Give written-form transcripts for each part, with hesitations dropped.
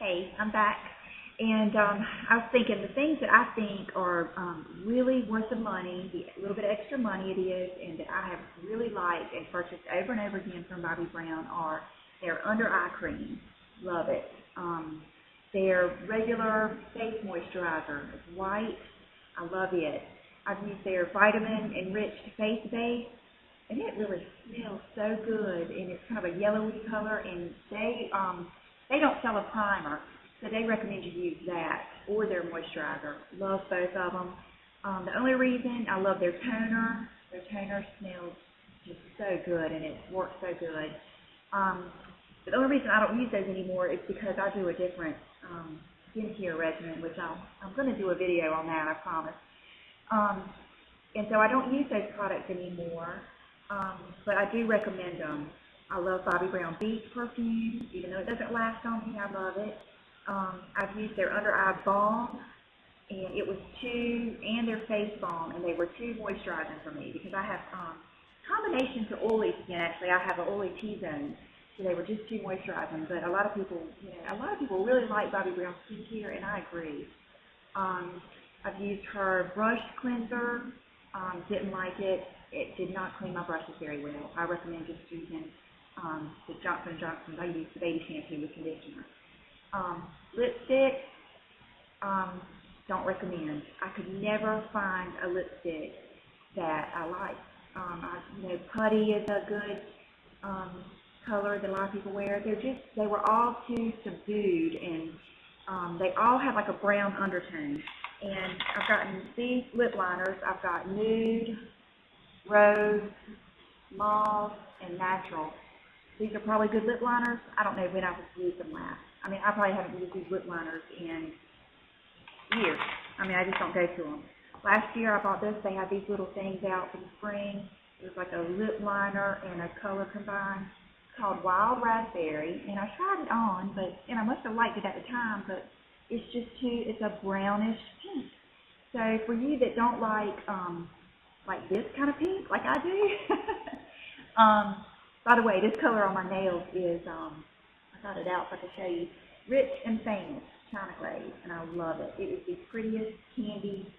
Hey, I'm back. And I was thinking the things that I think are really worth the money, the little bit of extra money it is, and that I have really liked and purchased over and over again from Bobbi Brown are their under eye cream. Love it. Their regular face moisturizer. It's white. I love it. I've used their vitamin enriched face base, and it really smells so good. And it's kind of a yellowy color, and they don't sell a primer, so they recommend you use that or their moisturizer. Love both of them. The only reason I love their toner smells just so good, and it works so good. The only reason I don't use those anymore is because I do a different skincare regimen, which I'm going to do a video on that, I promise. And so I don't use those products anymore, but I do recommend them. I love Bobbi Brown Beach perfume, even though it doesn't last on me, I love it. I've used their under eye balm, and it was and their face balm, and they were too moisturizing for me because I have combination to oily skin. Actually, I have an oily T-zone, so they were just too moisturizing. But a lot of people really like Bobbi Brown skincare, and I agree. I've used her brush cleanser. Didn't like it. It did not clean my brushes very well. I recommend just using the Johnson & Johnson. I use the baby shampoo with conditioner. Lipstick, don't recommend. I could never find a lipstick that I like. Putty is a good color that a lot of people wear. They were all too subdued, and they all have like a brown undertone. And I've gotten these lip liners. I've got nude, rose, mauve, and natural. These are probably good lip liners. I don't know when I've used them last. I mean, I probably haven't used these lip liners in years. I mean, I just don't go to them. Last year I bought this. They had these little things out for the spring. It was like a lip liner and a color combined called Wild Raspberry. And I tried it on, and I must have liked it at the time, but it's a brownish pink. So for you that don't like this kind of pink, like I do, by the way, this color on my nails is, I got it out so I can show you, Rich and Famous China Glaze, and I love it. It is the prettiest candy,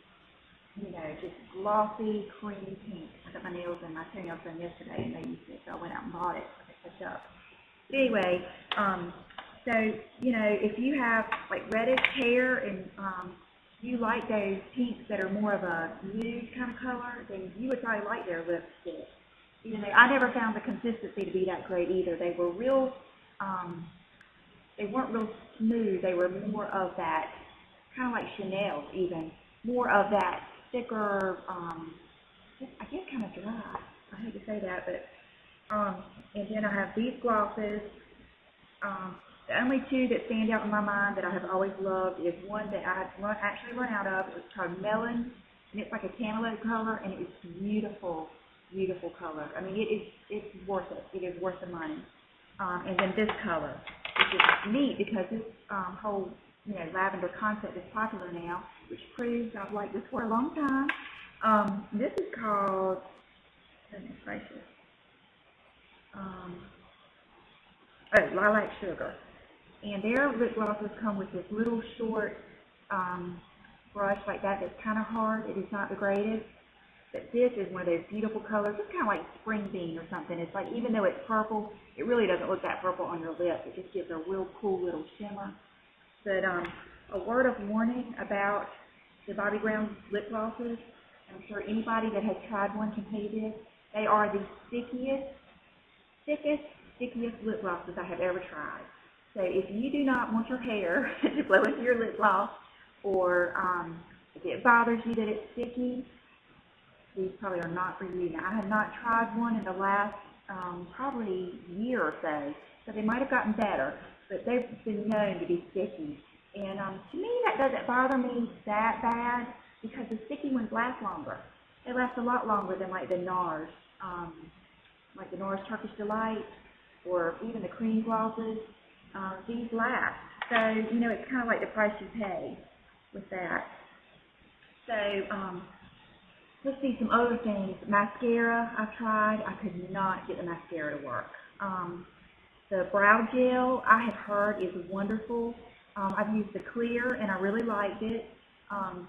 just glossy, creamy pink. I got my toenails done yesterday, and they used it, so I went out and bought it. I picked it up. But anyway, so, if you have like reddish hair and you like those pinks that are more of a nude kind of color, then you would probably like their lipstick. I never found the consistency to be that great either. They were they weren't real smooth. They were more of that, kind of like Chanel even, more of that thicker, I guess kind of dry. I hate to say that, but, and then I have these glosses. The only two that stand out in my mind that I have always loved is one that I actually run out of. It's called Melon, and it's like a cantaloupe color, and it is beautiful, beautiful color. I mean, it's worth it. It is worth the money. And then this color, which is neat because this whole lavender concept is popular now, which proves I've liked this for a long time. This is called, goodness gracious, Lilac Sugar. And their lip glosses come with this little short brush like that that's kind of hard. It is not the greatest. But this is one of those beautiful colors. It's kind of like spring bean or something. It's like, even though it's purple, it really doesn't look that purple on your lip. It just gives a real cool little shimmer. But a word of warning about the Bobbi Brown lip glosses. I'm sure anybody that has tried one can tell you this. They are the stickiest lip glosses I have ever tried. So if you do not want your hair to blow into your lip gloss, or if it bothers you that it's sticky, these probably are not for you. Now, I have not tried one in the last probably year or so, so they might have gotten better, but they've been known to be sticky. And to me, that doesn't bother me that bad because the sticky ones last longer. They last a lot longer than like the NARS, Turkish Delight, or even the cream glosses. These last. So, it's kind of like the price you pay with that. So, let's see some other things. Mascara, I've tried. I could not get the mascara to work. The brow gel, I have heard, is wonderful. I've used the clear, and I really liked it.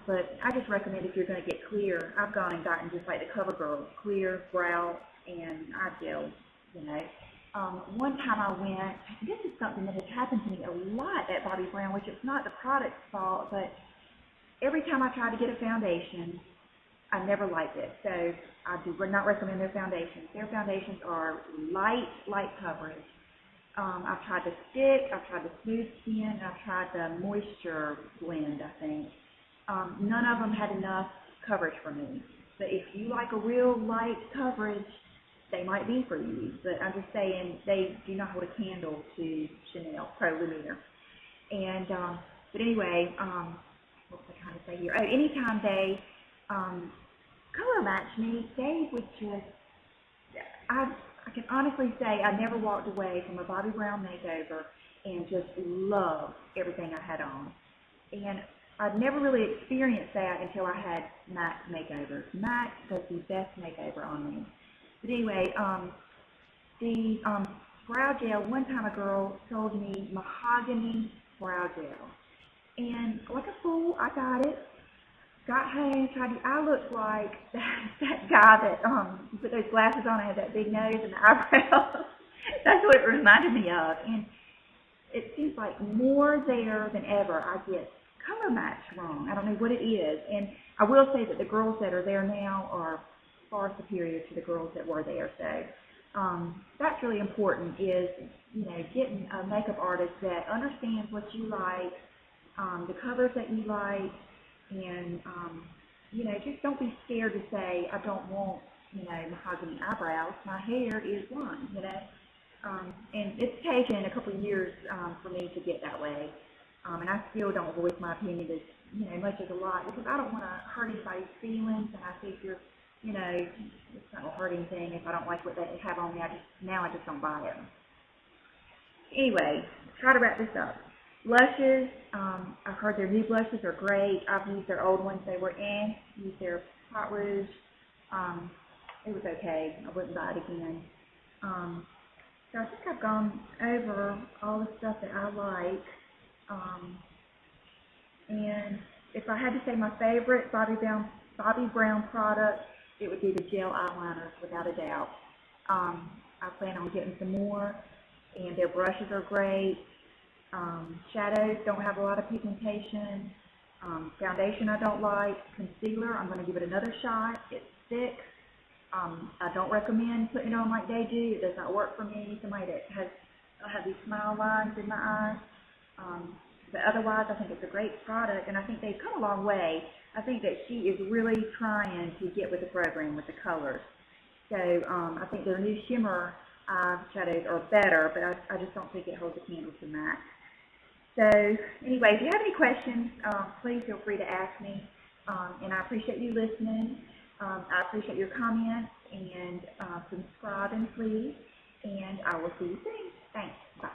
But I just recommend if you're going to get clear, I've gone and gotten just like the CoverGirl, clear, brow, and eye gel, you know. One time I went, this is something that has happened to me a lot at Bobbi Brown, which it's not the product's fault, but every time I try to get a foundation, I never liked it. So I do not recommend their foundations. Their foundations are light coverage. I've tried the stick, I've tried the smooth skin, and I've tried the moisture blend, I think. None of them had enough coverage for me. But if you like a real light coverage, they might be for you. But I'm just saying, they do not hold a candle to Chanel Pro Lumiere. And, but anyway, what was I trying to say here? Oh, anytime they color match me, they would just, I can honestly say I never walked away from a Bobbi Brown makeover and just loved everything I had on. And I'd never really experienced that until I had Mac's makeovers. Mac does the best makeover on me. But anyway, the brow gel, one time a girl sold me mahogany brow gel. And like a fool, I got it. Got home, tried to, I looked like that guy that put those glasses on and had that big nose and the eyebrows. That's what it reminded me of. And it seems like more there than ever I get color match wrong. I don't know what it is. And I will say that the girls that are there now are far superior to the girls that were there. So that's really important, is, you know, getting a makeup artist that understands what you like, the colors that you like, and, you know, just don't be scared to say, I don't want, you know, mahogany eyebrows. My hair is one, you know. And it's taken a couple of years for me to get that way. And I still don't voice my opinion as, you know, much as a lot, because I don't want to hurt anybody's feelings. And I figure, you know, it's not going to hurt anything if I don't like what they have on me. I just don't buy it. Anyway, try to wrap this up. Blushes, I've heard their new blushes are great. I've used their old ones. They were used their Pot Rouge. It was okay. I wouldn't buy it again. So I think I've gone over all the stuff that I like. And if I had to say my favorite Bobbi Brown product, it would be the gel eyeliners, without a doubt. I plan on getting some more, and their brushes are great. Shadows don't have a lot of pigmentation. Foundation I don't like. Concealer, I'm going to give it another shot. It's thick. I don't recommend putting it on like they do. It does not work for me. Somebody that I have these smile lines in my eyes. But otherwise, I think it's a great product, and I think they've come a long way. I think that she is really trying to get with the program, with the colors. So I think their new shimmer eyeshadows are better, but I just don't think it holds a candle to MAC. So anyway, if you have any questions, please feel free to ask me. And I appreciate you listening. I appreciate your comments, and subscribing, please. And I will see you soon. Thanks. Bye.